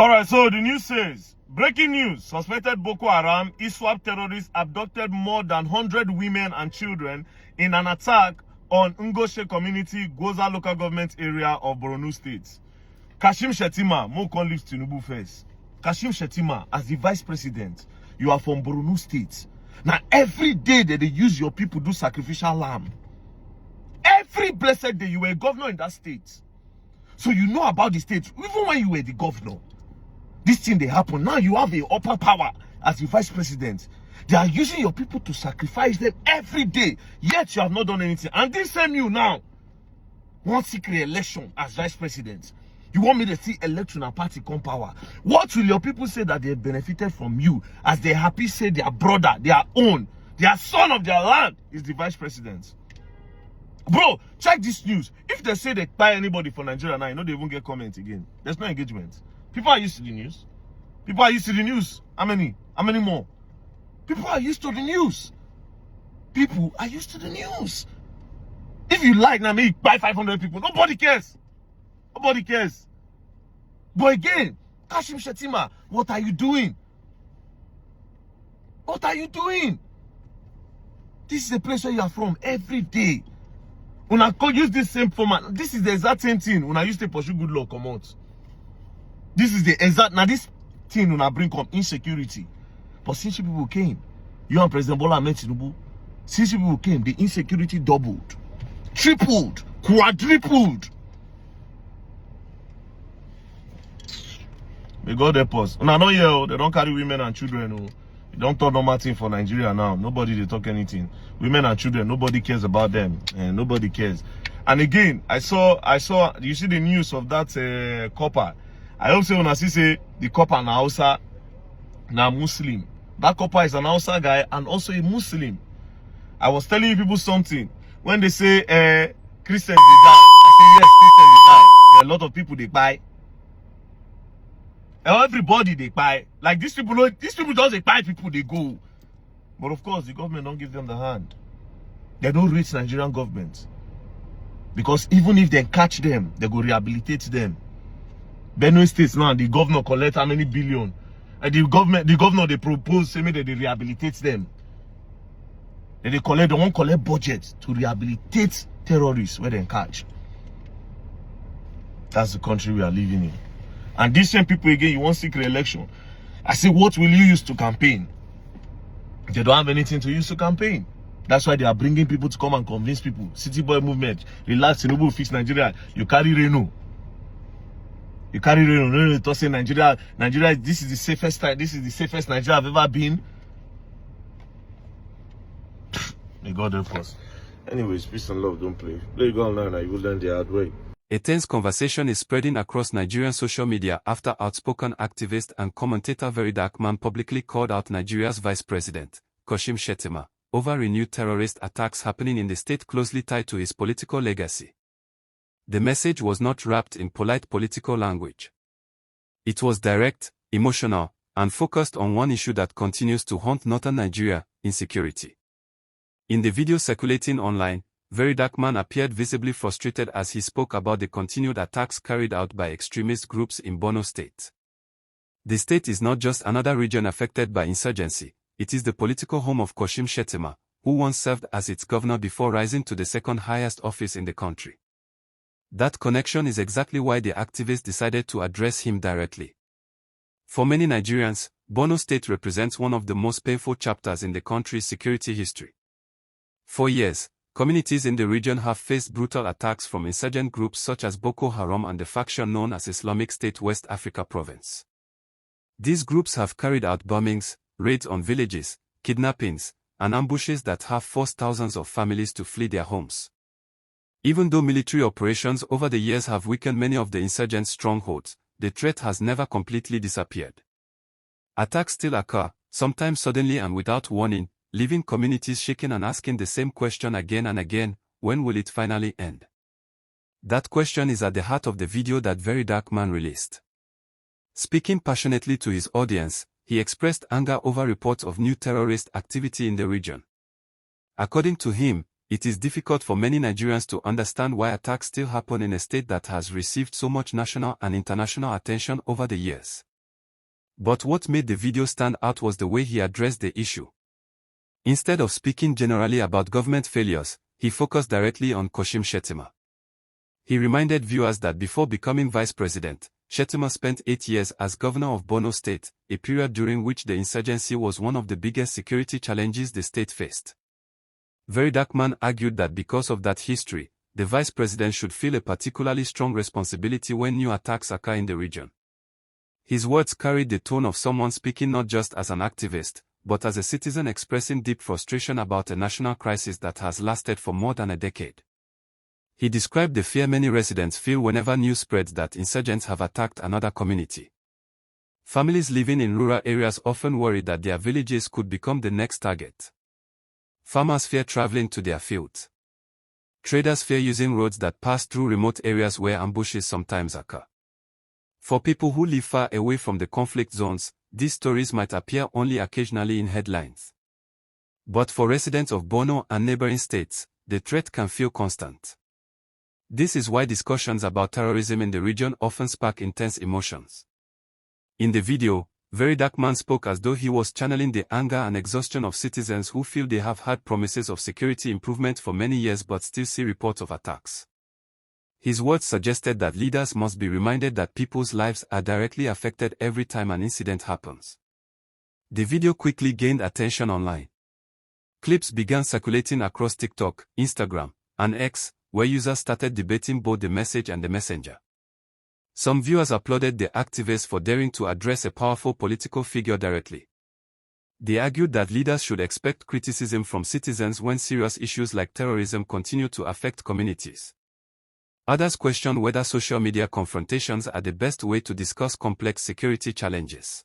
Alright, so the news says, breaking news, suspected Boko Haram ISWAP terrorists abducted more than 100 women and children in an attack on Ngoshe community, Goza local government area of Borno State. Kashim Shettima, Mokon leaves Tinubu first. Kashim Shettima, as the vice president, you are from Borno State. Now, every day that they use your people do sacrificial lamb. Every blessed day, you were a governor in that state. So you know about the state, even when you were the governor. This thing they happen. Now you have a upper power as the vice president. They are using your people to sacrifice them every day. Yet you have not done anything. And this same you now want to seek re-election as vice president. You want me to see election and party come power. What will your people say that they benefited from you as they happy say their brother, their own, their son of their land is the vice president? Bro, check this news. If they say they buy anybody for Nigeria now, you know they won't get comment again. There's no engagement. People are used to the news. People are used to the news. How many? How many more? People are used to the news. People are used to the news. If you like now, maybe buy 500 people. Nobody cares. Nobody cares. But again, Kashim Shettima, what are you doing? What are you doing? This is the place where you are from every day. When I use this same format, this is the exact same thing. When I used to pursue good luck, come out. This is the exact, now this thing when I bring up insecurity. But since you people came, you and President Bola Ahmed Tinubu, since you people came, the insecurity doubled, tripled, quadrupled. May God help us. And I know here, they don't carry women and children. They don't talk normal thing for Nigeria now. Nobody they talk anything. Women and children, nobody cares about them. And nobody cares. And again, I saw, you see the news of that copper. I also want to say the copper na Hausa, na Muslim. That copper is an Hausa guy and also a Muslim. I was telling you people something. When they say Christians they die, I say yes, Christians they die. There are a lot of people they buy. Everybody they buy. Like these people don't they buy people they go. But of course the government don't give them the hand. They don't reach Nigerian government. Because even if they catch them, they go rehabilitate them. Benue State now, the governor collect how many billion? And the governor they propose say maybe they rehabilitate them. They won't collect budget to rehabilitate terrorists where they catch. That's the country we are living in. And these same people again, you want to seek re-election. I say, what will you use to campaign? They don't have anything to use to campaign. That's why they are bringing people to come and convince people. City boy movement, relax, Tinubu fix Nigeria. You carry Reno. You carry Reno. No, to say Nigeria, this is the safest time. This is the safest Nigeria I've ever been. May God help us. Anyways, peace and love. Don't play. Play go online and you will learn the hard way. A tense conversation is spreading across Nigerian social media after outspoken activist and commentator Verydarkman publicly called out Nigeria's vice president, Kashim Shettima, over renewed terrorist attacks happening in the state closely tied to his political legacy. The message was not wrapped in polite political language. It was direct, emotional, and focused on one issue that continues to haunt northern Nigeria: insecurity. In the video circulating online, Verydarkman appeared visibly frustrated as he spoke about the continued attacks carried out by extremist groups in Borno State. The state is not just another region affected by insurgency, it is the political home of Kashim Shettima, who once served as its governor before rising to the second highest office in the country. That connection is exactly why the activist decided to address him directly. For many Nigerians, Borno State represents one of the most painful chapters in the country's security history. For years, communities in the region have faced brutal attacks from insurgent groups such as Boko Haram and the faction known as Islamic State West Africa Province. These groups have carried out bombings, raids on villages, kidnappings, and ambushes that have forced thousands of families to flee their homes. Even though military operations over the years have weakened many of the insurgent strongholds, the threat has never completely disappeared. Attacks still occur, sometimes suddenly and without warning, leaving communities shaken and asking the same question again and again: when will it finally end? That question is at the heart of the video that Verydarkman released. Speaking passionately to his audience, he expressed anger over reports of new terrorist activity in the region. According to him, it is difficult for many Nigerians to understand why attacks still happen in a state that has received so much national and international attention over the years. But what made the video stand out was the way he addressed the issue. Instead of speaking generally about government failures, he focused directly on Kashim Shettima. He reminded viewers that before becoming vice president, Shettima spent 8 years as governor of Borno State, a period during which the insurgency was one of the biggest security challenges the state faced. Verydarkman argued that because of that history, the vice president should feel a particularly strong responsibility when new attacks occur in the region. His words carried the tone of someone speaking not just as an activist, but as a citizen expressing deep frustration about a national crisis that has lasted for more than a decade. He described the fear many residents feel whenever news spreads that insurgents have attacked another community. Families living in rural areas often worry that their villages could become the next target. Farmers fear traveling to their fields. Traders fear using roads that pass through remote areas where ambushes sometimes occur. For people who live far away from the conflict zones, these stories might appear only occasionally in headlines. But for residents of Borno and neighboring states, the threat can feel constant. This is why discussions about terrorism in the region often spark intense emotions. In the video, Verydarkman spoke as though he was channeling the anger and exhaustion of citizens who feel they have had promises of security improvement for many years but still see reports of attacks. His words suggested that leaders must be reminded that people's lives are directly affected every time an incident happens. The video quickly gained attention online. Clips began circulating across TikTok, Instagram, and X, where users started debating both the message and the messenger. Some viewers applauded the activists for daring to address a powerful political figure directly. They argued that leaders should expect criticism from citizens when serious issues like terrorism continue to affect communities. Others questioned whether social media confrontations are the best way to discuss complex security challenges.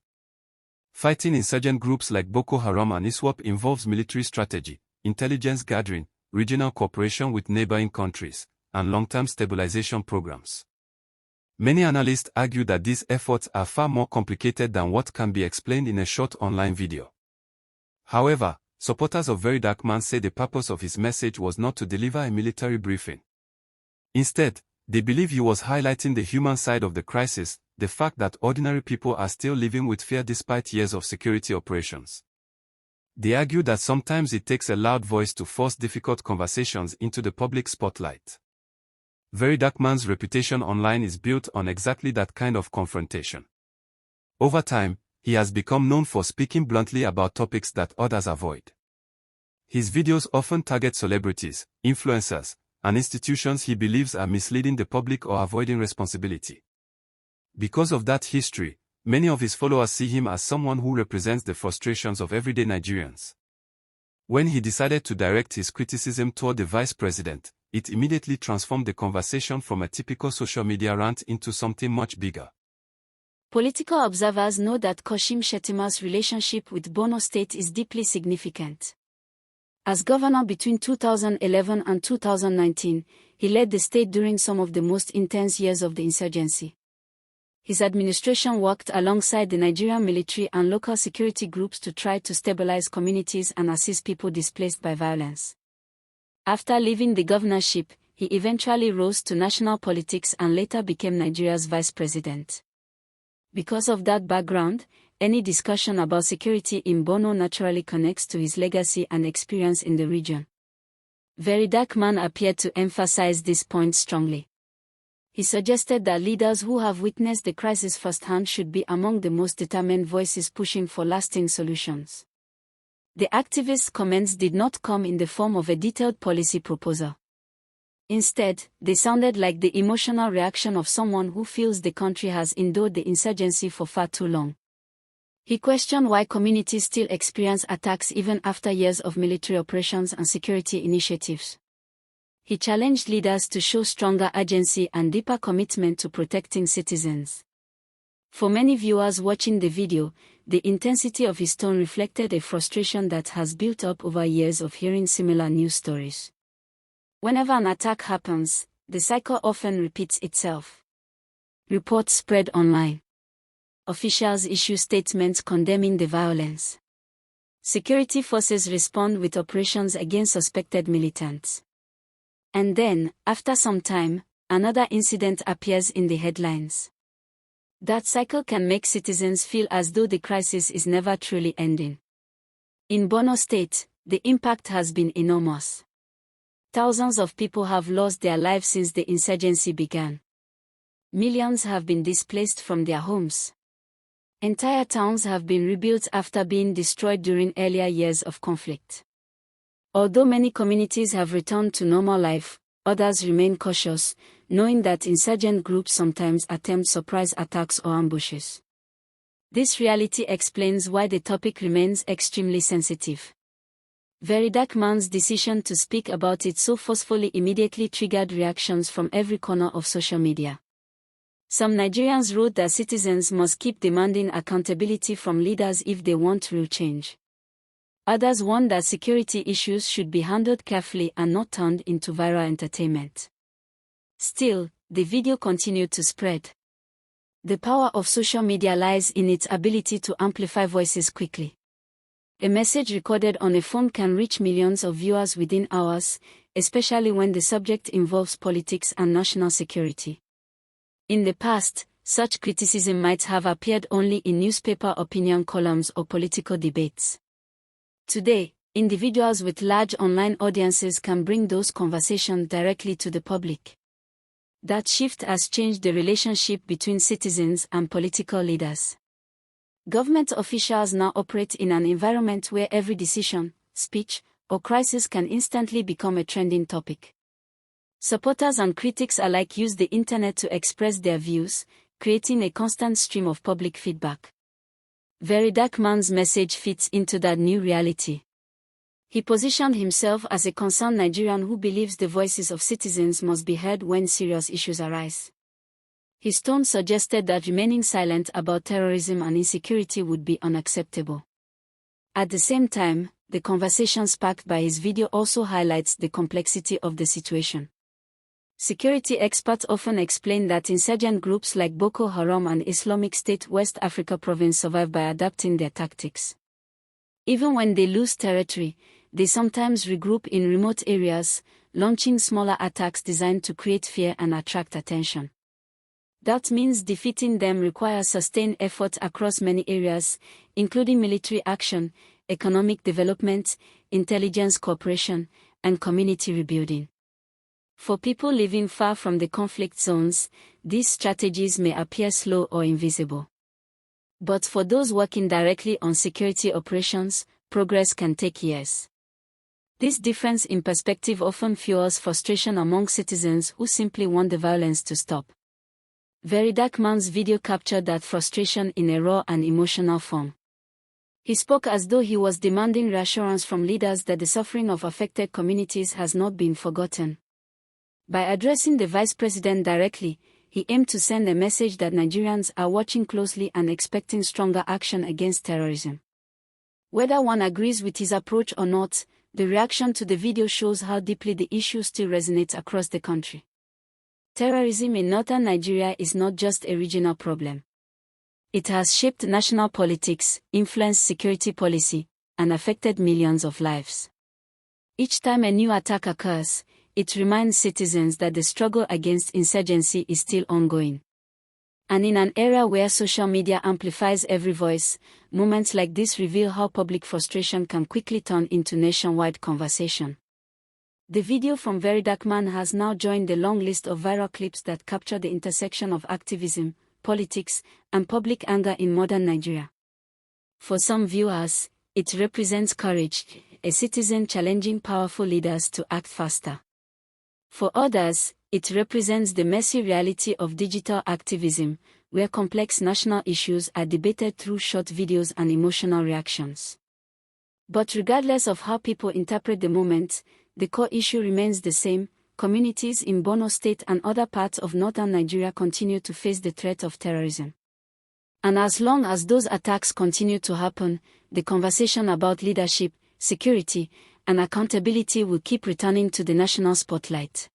Fighting insurgent groups like Boko Haram and ISWAP involves military strategy, intelligence gathering, regional cooperation with neighboring countries, and long-term stabilization programs. Many analysts argue that these efforts are far more complicated than what can be explained in a short online video. However, supporters of Verydarkman say the purpose of his message was not to deliver a military briefing. Instead, they believe he was highlighting the human side of the crisis, the fact that ordinary people are still living with fear despite years of security operations. They argue that sometimes it takes a loud voice to force difficult conversations into the public spotlight. Verydarkman's reputation online is built on exactly that kind of confrontation. Over time, he has become known for speaking bluntly about topics that others avoid. His videos often target celebrities, influencers, and institutions he believes are misleading the public or avoiding responsibility. Because of that history, many of his followers see him as someone who represents the frustrations of everyday Nigerians. When he decided to direct his criticism toward the vice president, it immediately transformed the conversation from a typical social media rant into something much bigger. Political observers know that Kashim Shettima's relationship with Borno State is deeply significant. As governor between 2011 and 2019, he led the state during some of the most intense years of the insurgency. His administration worked alongside the Nigerian military and local security groups to try to stabilize communities and assist people displaced by violence. After leaving the governorship, he eventually rose to national politics and later became Nigeria's vice president. Because of that background, any discussion about security in Borno naturally connects to his legacy and experience in the region. Verydarkman appeared to emphasize this point strongly. He suggested that leaders who have witnessed the crisis firsthand should be among the most determined voices pushing for lasting solutions. The activists' comments did not come in the form of a detailed policy proposal. Instead, they sounded like the emotional reaction of someone who feels the country has endured the insurgency for far too long. He questioned why communities still experience attacks even after years of military operations and security initiatives. He challenged leaders to show stronger urgency and deeper commitment to protecting citizens. For many viewers watching the video, the intensity of his tone reflected a frustration that has built up over years of hearing similar news stories. Whenever an attack happens, the cycle often repeats itself. Reports spread online. Officials issue statements condemning the violence. Security forces respond with operations against suspected militants. And then, after some time, another incident appears in the headlines. That cycle can make citizens feel as though the crisis is never truly ending. In Borno State, the impact has been enormous. Thousands of people have lost their lives since the insurgency began. Millions have been displaced from their homes. Entire towns have been rebuilt after being destroyed during earlier years of conflict. Although many communities have returned to normal life, others remain cautious, knowing that insurgent groups sometimes attempt surprise attacks or ambushes. This reality explains why the topic remains extremely sensitive. Verydarkman's decision to speak about it so forcefully immediately triggered reactions from every corner of social media. Some Nigerians wrote that citizens must keep demanding accountability from leaders if they want real change. Others warned that security issues should be handled carefully and not turned into viral entertainment. Still, the video continued to spread. The power of social media lies in its ability to amplify voices quickly. A message recorded on a phone can reach millions of viewers within hours, especially when the subject involves politics and national security. In the past, such criticism might have appeared only in newspaper opinion columns or political debates. Today, individuals with large online audiences can bring those conversations directly to the public. That shift has changed the relationship between citizens and political leaders. Government officials now operate in an environment where every decision, speech, or crisis can instantly become a trending topic. Supporters and critics alike use the internet to express their views, creating a constant stream of public feedback. Verydarkman's message fits into that new reality. He positioned himself as a concerned Nigerian who believes the voices of citizens must be heard when serious issues arise. His tone suggested that remaining silent about terrorism and insecurity would be unacceptable. At the same time, the conversation sparked by his video also highlights the complexity of the situation. Security experts often explain that insurgent groups like Boko Haram and Islamic State West Africa province survive by adapting their tactics. Even when they lose territory, they sometimes regroup in remote areas, launching smaller attacks designed to create fear and attract attention. That means defeating them requires sustained effort across many areas, including military action, economic development, intelligence cooperation, and community rebuilding. For people living far from the conflict zones, these strategies may appear slow or invisible. But for those working directly on security operations, progress can take years. This difference in perspective often fuels frustration among citizens who simply want the violence to stop. Verydarkman's video captured that frustration in a raw and emotional form. He spoke as though he was demanding reassurance from leaders that the suffering of affected communities has not been forgotten. By addressing the vice president directly, he aimed to send a message that Nigerians are watching closely and expecting stronger action against terrorism. Whether one agrees with his approach or not, the reaction to the video shows how deeply the issue still resonates across the country. Terrorism in northern Nigeria is not just a regional problem. It has shaped national politics, influenced security policy, and affected millions of lives. Each time a new attack occurs, it reminds citizens that the struggle against insurgency is still ongoing. And in an era where social media amplifies every voice, moments like this reveal how public frustration can quickly turn into nationwide conversation. The video from Verydarkman has now joined the long list of viral clips that capture the intersection of activism, politics, and public anger in modern Nigeria. For some viewers, it represents courage, a citizen challenging powerful leaders to act faster. For others, it represents the messy reality of digital activism, where complex national issues are debated through short videos and emotional reactions. But regardless of how people interpret the moment, the core issue remains the same: communities in Borno State and other parts of northern Nigeria continue to face the threat of terrorism. And as long as those attacks continue to happen, the conversation about leadership, security, and accountability will keep returning to the national spotlight.